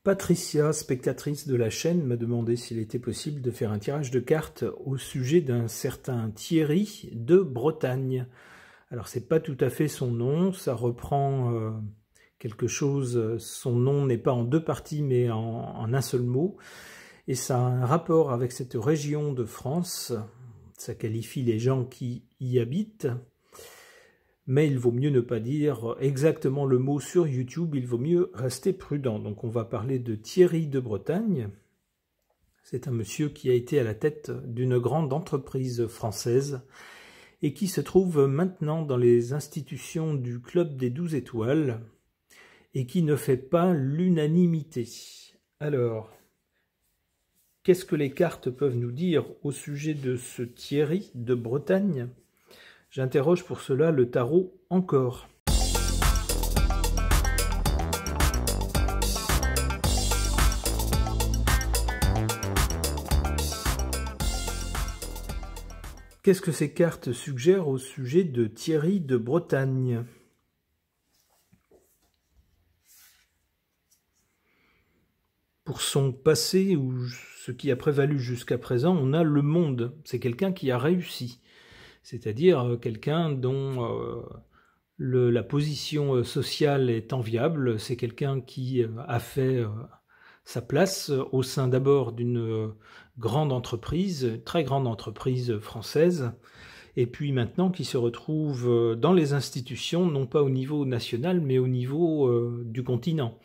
Patricia, spectatrice de la chaîne, m'a demandé s'il était possible de faire un tirage de cartes au sujet d'un certain Thierry de Bretagne. Alors c'est pas tout à fait son nom, ça reprend quelque chose, son nom n'est pas en deux parties mais en un seul mot, et ça a un rapport avec cette région de France, ça qualifie les gens qui y habitent. Mais il vaut mieux ne pas dire exactement le mot sur YouTube, il vaut mieux rester prudent. Donc on va parler de Thierry de Bretagne. C'est un monsieur qui a été à la tête d'une grande entreprise française et qui se trouve maintenant dans les institutions du Club des 12 étoiles et qui ne fait pas l'unanimité. Alors, qu'est-ce que les cartes peuvent nous dire au sujet de ce Thierry de Bretagne ? J'interroge pour cela le tarot encore. Qu'est-ce que ces cartes suggèrent au sujet de Thierry de Bretagne ? Pour son passé ou ce qui a prévalu jusqu'à présent, on a le monde. C'est quelqu'un qui a réussi. C'est-à-dire quelqu'un dont la position sociale est enviable. C'est quelqu'un qui a fait sa place au sein d'abord d'une grande entreprise, très grande entreprise française, et puis maintenant qui se retrouve dans les institutions, non pas au niveau national, mais au niveau du continent,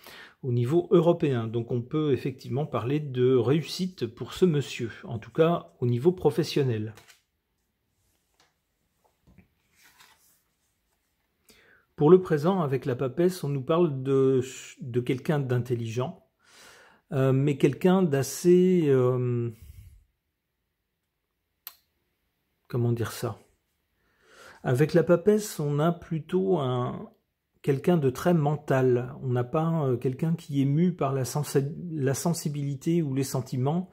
au niveau européen. Donc on peut effectivement parler de réussite pour ce monsieur, en tout cas au niveau professionnel. Pour le présent, avec la papesse, on nous parle de quelqu'un d'intelligent, mais quelqu'un d'assez... comment dire ça? Avec la papesse, on a plutôt quelqu'un de très mental. On n'a pas quelqu'un qui est mu par la sensibilité ou les sentiments,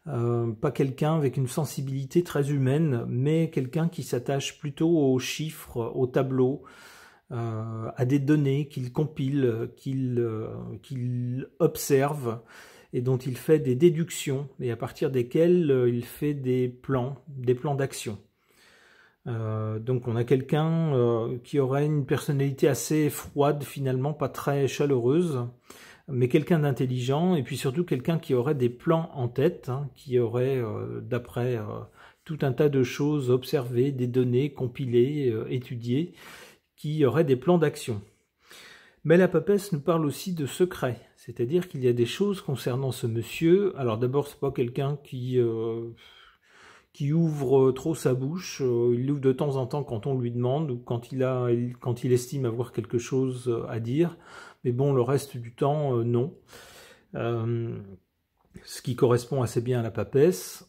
pas quelqu'un avec une sensibilité très humaine, mais quelqu'un qui s'attache plutôt aux chiffres, aux tableaux, à des données qu'il compile, qu'il observe et dont il fait des déductions et à partir desquelles il fait des plans d'action. Donc on a quelqu'un qui aurait une personnalité assez froide finalement, pas très chaleureuse, mais quelqu'un d'intelligent et puis surtout quelqu'un qui aurait des plans en tête, hein, qui aurait d'après tout un tas de choses observées, des données compilées, étudiées, qui aurait des plans d'action. Mais la papesse nous parle aussi de secrets, c'est-à-dire qu'il y a des choses concernant ce monsieur. Alors d'abord, c'est pas quelqu'un qui ouvre trop sa bouche, il l'ouvre de temps en temps quand on lui demande ou quand il estime avoir quelque chose à dire, mais bon, le reste du temps, non. Ce qui correspond assez bien à la papesse.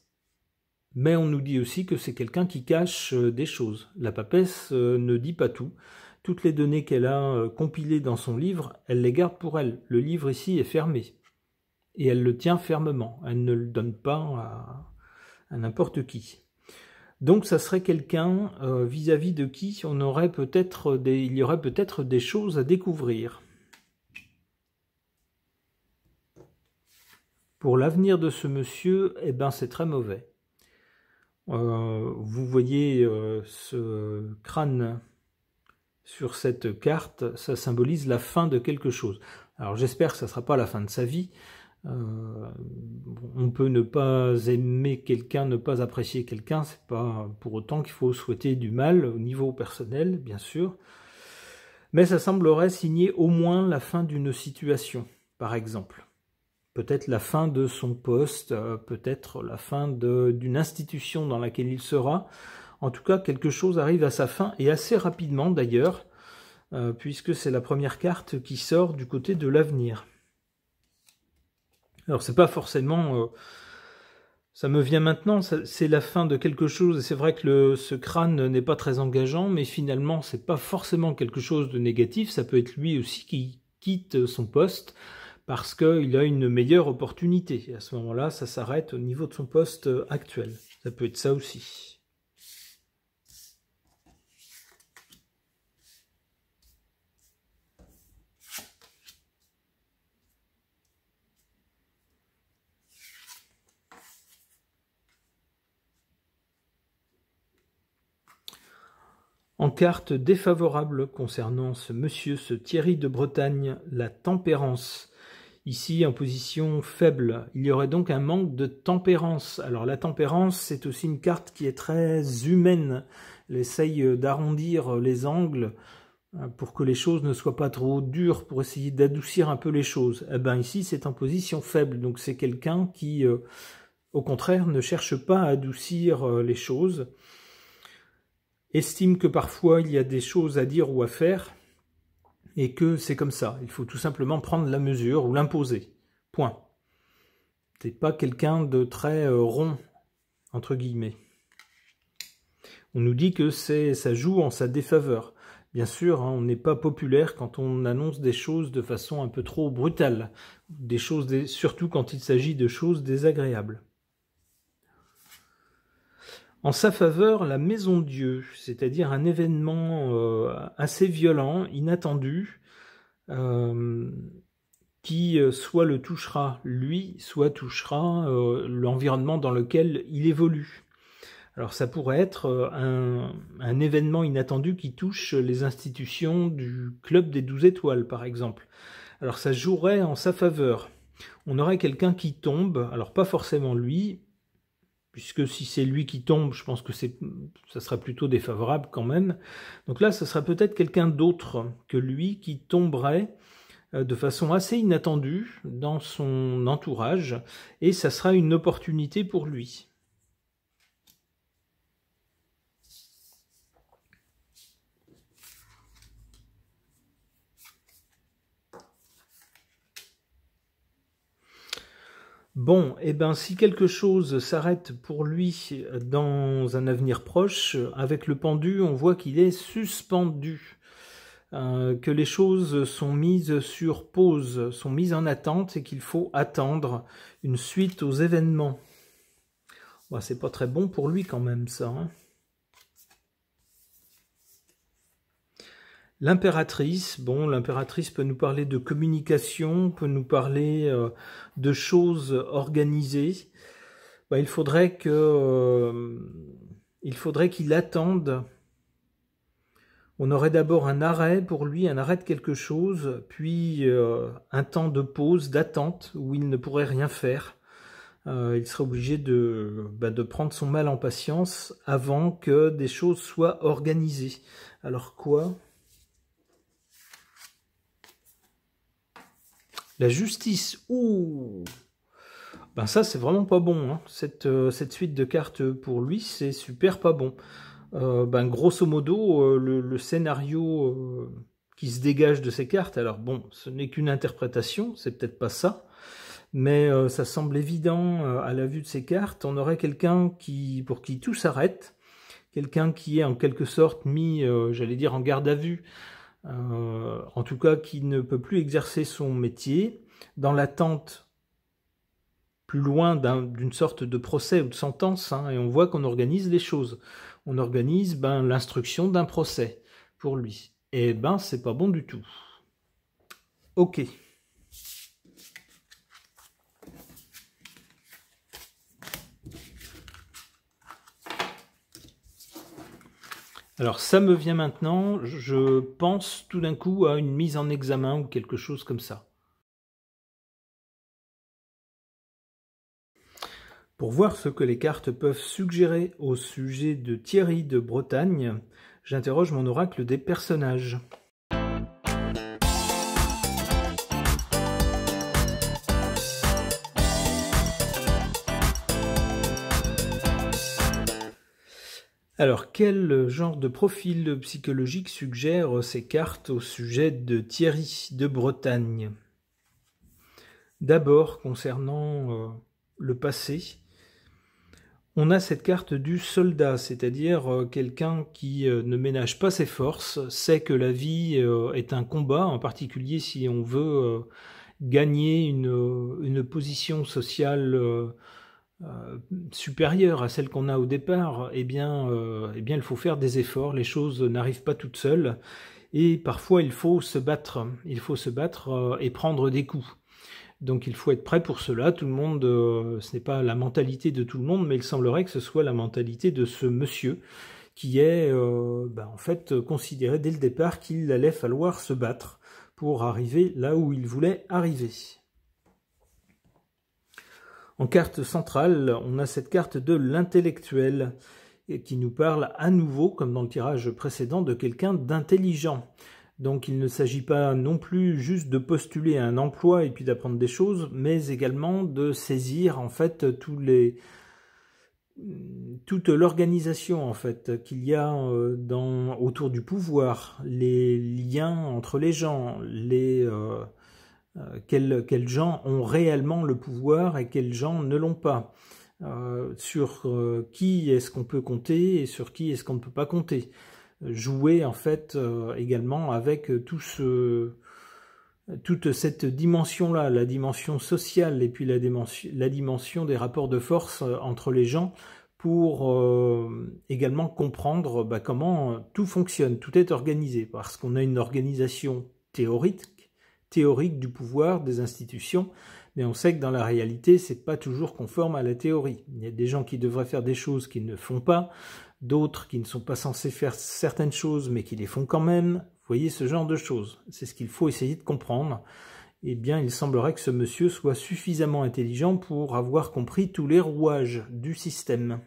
Mais on nous dit aussi que c'est quelqu'un qui cache des choses. La papesse ne dit pas tout. Toutes les données qu'elle a compilées dans son livre, elle les garde pour elle. Le livre ici est fermé. Et elle le tient fermement. Elle ne le donne pas à n'importe qui. Donc ça serait quelqu'un vis-à-vis de qui il y aurait peut-être des choses à découvrir. Pour l'avenir de ce monsieur, eh ben c'est très mauvais. Vous voyez ce crâne sur cette carte, ça symbolise la fin de quelque chose. Alors j'espère que ça ne sera pas la fin de sa vie. On peut ne pas aimer quelqu'un, ne pas apprécier quelqu'un, c'est pas pour autant qu'il faut souhaiter du mal au niveau personnel, bien sûr. Mais ça semblerait signer au moins la fin d'une situation, par exemple. Peut-être la fin de son poste, peut-être la fin d'une institution dans laquelle il sera. En tout cas, quelque chose arrive à sa fin, et assez rapidement d'ailleurs, puisque c'est la première carte qui sort du côté de l'avenir. Alors c'est pas forcément... ça me vient maintenant, c'est la fin de quelque chose, et c'est vrai que ce crâne n'est pas très engageant, mais finalement c'est pas forcément quelque chose de négatif, ça peut être lui aussi qui quitte son poste, parce qu'il a une meilleure opportunité. Et à ce moment-là, ça s'arrête au niveau de son poste actuel. Ça peut être ça aussi. En carte défavorable concernant ce monsieur, ce Thierry de Bretagne, la tempérance. Ici, en position faible, il y aurait donc un manque de tempérance. Alors la tempérance, c'est aussi une carte qui est très humaine. Elle essaye d'arrondir les angles pour que les choses ne soient pas trop dures, pour essayer d'adoucir un peu les choses. Eh ben ici, c'est en position faible, donc c'est quelqu'un qui, au contraire, ne cherche pas à adoucir les choses, estime que parfois il y a des choses à dire ou à faire, et que c'est comme ça. Il faut tout simplement prendre la mesure ou l'imposer. Point. C'est pas quelqu'un de très rond, entre guillemets. On nous dit que ça joue en sa défaveur. Bien sûr, hein, on n'est pas populaire quand on annonce des choses de façon un peu trop brutale, surtout quand il s'agit de choses désagréables. En sa faveur, la Maison Dieu, c'est-à-dire un événement assez violent, inattendu, qui soit le touchera lui, soit touchera l'environnement dans lequel il évolue. Alors ça pourrait être un événement inattendu qui touche les institutions du Club des 12 étoiles, par exemple. Alors ça jouerait en sa faveur. On aurait quelqu'un qui tombe, alors pas forcément lui, puisque si c'est lui qui tombe, je pense que ça sera plutôt défavorable quand même. Donc là, ce sera peut-être quelqu'un d'autre que lui qui tomberait de façon assez inattendue dans son entourage, et ça sera une opportunité pour lui. Bon, eh ben, si quelque chose s'arrête pour lui dans un avenir proche, avec le pendu, on voit qu'il est suspendu, que les choses sont mises sur pause, sont mises en attente et qu'il faut attendre une suite aux événements. Bon, c'est pas très bon pour lui quand même, ça, hein. L'impératrice, bon, l'impératrice peut nous parler de communication, peut nous parler de choses organisées. Ben, il faudrait qu'il attende. On aurait d'abord un arrêt pour lui, un arrêt de quelque chose, puis un temps de pause, d'attente, où il ne pourrait rien faire. Il serait obligé de prendre son mal en patience avant que des choses soient organisées. Alors quoi ? La justice, ouh, ben ça c'est vraiment pas bon, hein. Cette suite de cartes pour lui, c'est super pas bon. Ben grosso modo, le scénario qui se dégage de ces cartes, alors bon, ce n'est qu'une interprétation, c'est peut-être pas ça, mais ça semble évident à la vue de ces cartes. On aurait quelqu'un pour qui tout s'arrête, quelqu'un qui est en quelque sorte mis, j'allais dire, en garde à vue, en tout cas qui ne peut plus exercer son métier, dans l'attente plus loin d'une sorte de procès ou de sentence, hein, et on voit qu'on organise les choses. On organise l'instruction d'un procès pour lui. Et c'est pas bon du tout. Ok. Alors ça me vient maintenant, je pense tout d'un coup à une mise en examen ou quelque chose comme ça. Pour voir ce que les cartes peuvent suggérer au sujet de Thierry de Bretagne, j'interroge mon oracle des personnages. Alors, quel genre de profil psychologique suggèrent ces cartes au sujet de Thierry de Bretagne? D'abord, concernant le passé, on a cette carte du soldat, c'est-à-dire quelqu'un qui ne ménage pas ses forces, sait que la vie est un combat, en particulier si on veut gagner une position sociale supérieure à celle qu'on a au départ. Eh bien, il faut faire des efforts, les choses n'arrivent pas toutes seules, et parfois il faut se battre et prendre des coups. Donc il faut être prêt pour cela. Tout le monde, ce n'est pas la mentalité de tout le monde, mais il semblerait que ce soit la mentalité de ce monsieur qui est en fait considéré dès le départ qu'il allait falloir se battre pour arriver là où il voulait arriver. En carte centrale, on a cette carte de l'intellectuel qui nous parle à nouveau, comme dans le tirage précédent, de quelqu'un d'intelligent. Donc il ne s'agit pas non plus juste de postuler à un emploi et puis d'apprendre des choses, mais également de saisir en fait toute l'organisation en fait qu'il y a autour du pouvoir, les liens entre les gens, quels gens ont réellement le pouvoir et quels gens ne l'ont pas, sur qui est-ce qu'on peut compter et sur qui est-ce qu'on ne peut pas compter. Jouer en fait également avec toute cette dimension-là, la dimension sociale et puis la dimension des rapports de force entre les gens pour également comprendre comment tout fonctionne, tout est organisé, parce qu'on a une organisation théorique du pouvoir, des institutions, mais on sait que dans la réalité, c'est pas toujours conforme à la théorie. Il y a des gens qui devraient faire des choses qu'ils ne font pas, d'autres qui ne sont pas censés faire certaines choses, mais qui les font quand même. Vous voyez ce genre de choses. C'est ce qu'il faut essayer de comprendre. Eh bien, il semblerait que ce monsieur soit suffisamment intelligent pour avoir compris tous les rouages du système.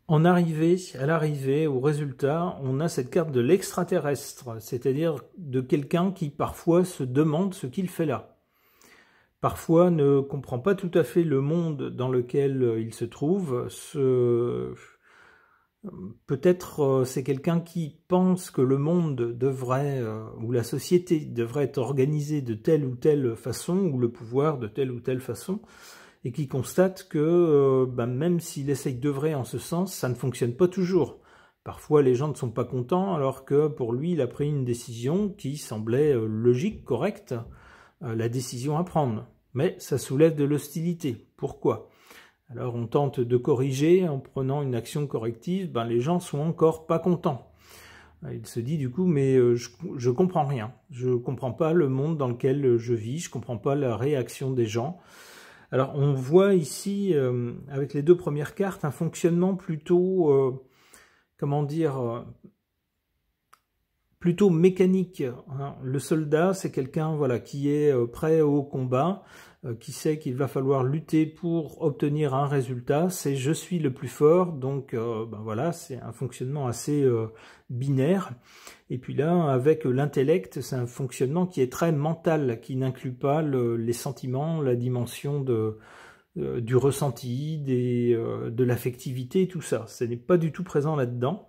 À l'arrivée, au résultat, on a cette carte de l'extraterrestre, c'est-à-dire de quelqu'un qui parfois se demande ce qu'il fait là. Parfois ne comprend pas tout à fait le monde dans lequel il se trouve. Peut-être c'est quelqu'un qui pense que le monde devrait, ou la société devrait être organisée de telle ou telle façon, ou le pouvoir de telle ou telle façon, et qui constate que même s'il essaye d'œuvrer en ce sens, ça ne fonctionne pas toujours. Parfois, les gens ne sont pas contents, alors que pour lui, il a pris une décision qui semblait logique, correcte, la décision à prendre. Mais ça soulève de l'hostilité. Pourquoi ? Alors, on tente de corriger en prenant une action corrective, les gens sont encore pas contents. Il se dit du coup, mais je comprends rien. Je comprends pas le monde dans lequel je vis, je comprends pas la réaction des gens. Alors, on voit ici, avec les deux premières cartes, un fonctionnement plutôt, plutôt mécanique. Le soldat, c'est quelqu'un qui est prêt au combat, qui sait qu'il va falloir lutter pour obtenir un résultat. C'est « je suis le plus fort », donc c'est un fonctionnement assez binaire. Et puis là, avec l'intellect, c'est un fonctionnement qui est très mental, qui n'inclut pas les sentiments, la dimension du ressenti, de l'affectivité, tout ça. Ce n'est pas du tout présent là-dedans.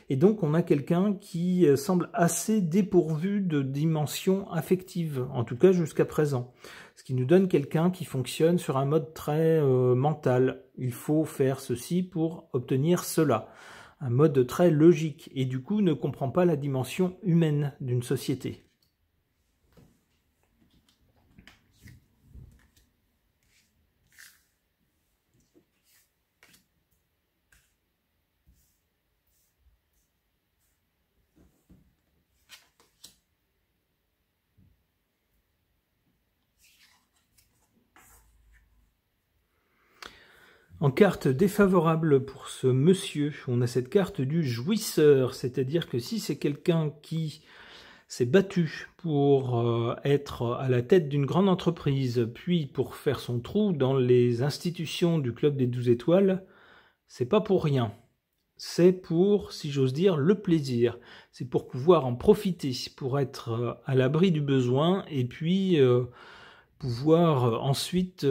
Et donc, on a quelqu'un qui semble assez dépourvu de dimension affective, en tout cas jusqu'à présent. Ce qui nous donne quelqu'un qui fonctionne sur un mode très mental. Il faut faire ceci pour obtenir cela. Un mode très logique, et du coup ne comprend pas la dimension humaine d'une société. En carte défavorable pour ce monsieur, on a cette carte du jouisseur, c'est-à-dire que si c'est quelqu'un qui s'est battu pour être à la tête d'une grande entreprise, puis pour faire son trou dans les institutions du Club des 12 étoiles, c'est pas pour rien. C'est pour, si j'ose dire, le plaisir. C'est pour pouvoir en profiter, pour être à l'abri du besoin, et puis pouvoir ensuite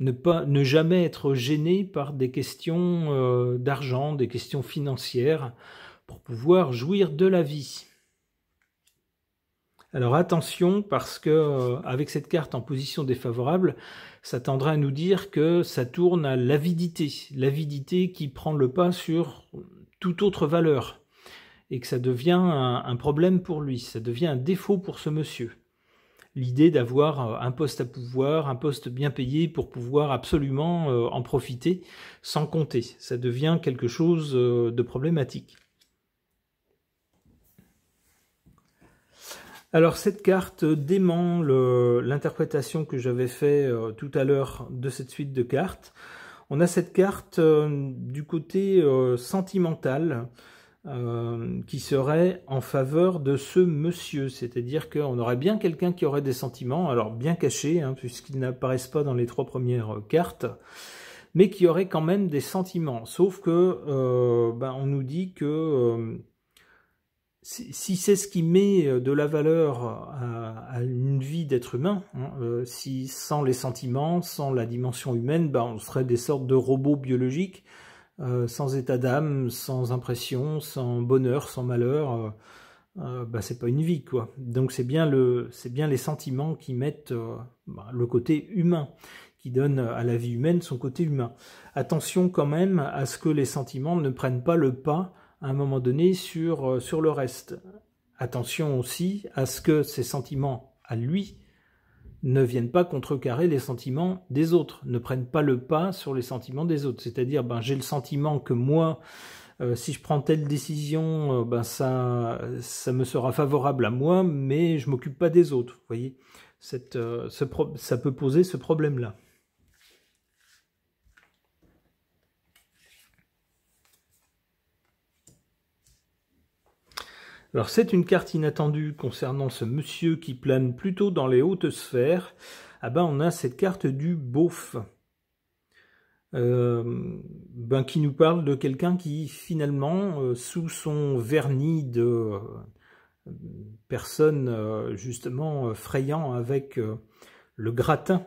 ne jamais être gêné par des questions d'argent, des questions financières, pour pouvoir jouir de la vie. Alors attention, parce que avec cette carte en position défavorable, ça tendrait à nous dire que ça tourne à l'avidité qui prend le pas sur toute autre valeur, et que ça devient un problème pour lui, ça devient un défaut pour ce monsieur. L'idée d'avoir un poste à pouvoir, un poste bien payé pour pouvoir absolument en profiter sans compter. Ça devient quelque chose de problématique. Alors cette carte dément l'interprétation que j'avais fait tout à l'heure de cette suite de cartes. On a cette carte du côté sentimental qui serait en faveur de ce monsieur, c'est-à-dire qu'on aurait bien quelqu'un qui aurait des sentiments, alors bien cachés, hein, puisqu'ils n'apparaissent pas dans les 3 premières cartes, mais qui aurait quand même des sentiments, sauf que on nous dit que si c'est ce qui met de la valeur à une vie d'être humain, hein, si sans les sentiments, sans la dimension humaine, on serait des sortes de robots biologiques, sans état d'âme, sans impression, sans bonheur, sans malheur, c'est pas une vie, quoi. Donc c'est bien les sentiments qui mettent le côté humain, qui donne à la vie humaine son côté humain. Attention quand même à ce que les sentiments ne prennent pas le pas à un moment donné sur le reste. Attention aussi à ce que ces sentiments à lui ne viennent pas contrecarrer les sentiments des autres, ne prennent pas le pas sur les sentiments des autres. C'est-à-dire, j'ai le sentiment que moi, si je prends telle décision, ça me sera favorable à moi, mais je m'occupe pas des autres. Vous voyez, ça peut poser ce problème-là. Alors c'est une carte inattendue concernant ce monsieur qui plane plutôt dans les hautes sphères. On a cette carte du beauf, qui nous parle de quelqu'un qui finalement, sous son vernis de personne justement frayant avec le gratin,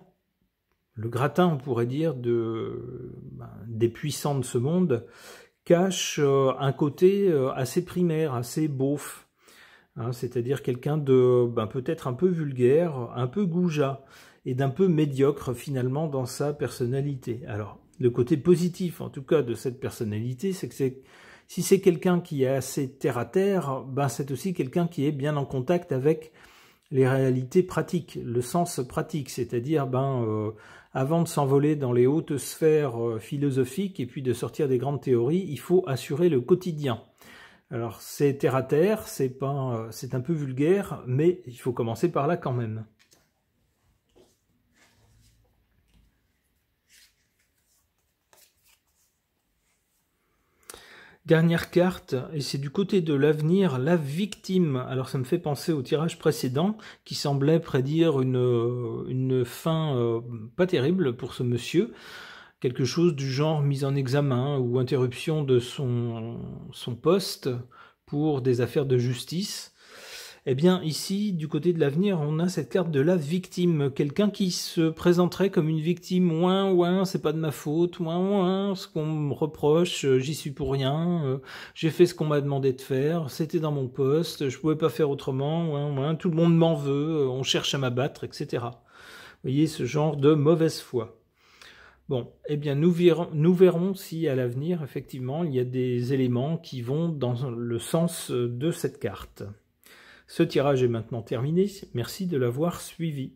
on pourrait dire, des puissants de ce monde, cache un côté assez primaire, assez beauf, hein, c'est-à-dire quelqu'un de peut-être un peu vulgaire, un peu goujat, et d'un peu médiocre finalement dans sa personnalité. Alors, le côté positif en tout cas de cette personnalité, c'est que si c'est quelqu'un qui est assez terre-à-terre, c'est aussi quelqu'un qui est bien en contact avec les réalités pratiques, le sens pratique, c'est-à-dire avant de s'envoler dans les hautes sphères philosophiques et puis de sortir des grandes théories, il faut assurer le quotidien. Alors c'est terre à terre, c'est un peu vulgaire, mais il faut commencer par là quand même. Dernière carte, et c'est du côté de l'avenir, la victime. Alors ça me fait penser au tirage précédent, qui semblait prédire une fin pas terrible pour ce monsieur. Quelque chose du genre mise en examen ou interruption de son poste pour des affaires de justice. Eh bien ici, du côté de l'avenir, on a cette carte de la victime, quelqu'un qui se présenterait comme une victime, c'est pas de ma faute, ce qu'on me reproche, j'y suis pour rien, j'ai fait ce qu'on m'a demandé de faire, c'était dans mon poste, je pouvais pas faire autrement, tout le monde m'en veut, on cherche à m'abattre, etc. Vous voyez, ce genre de mauvaise foi. Bon, eh bien nous verrons si à l'avenir, effectivement, il y a des éléments qui vont dans le sens de cette carte. Ce tirage est maintenant terminé, merci de l'avoir suivi.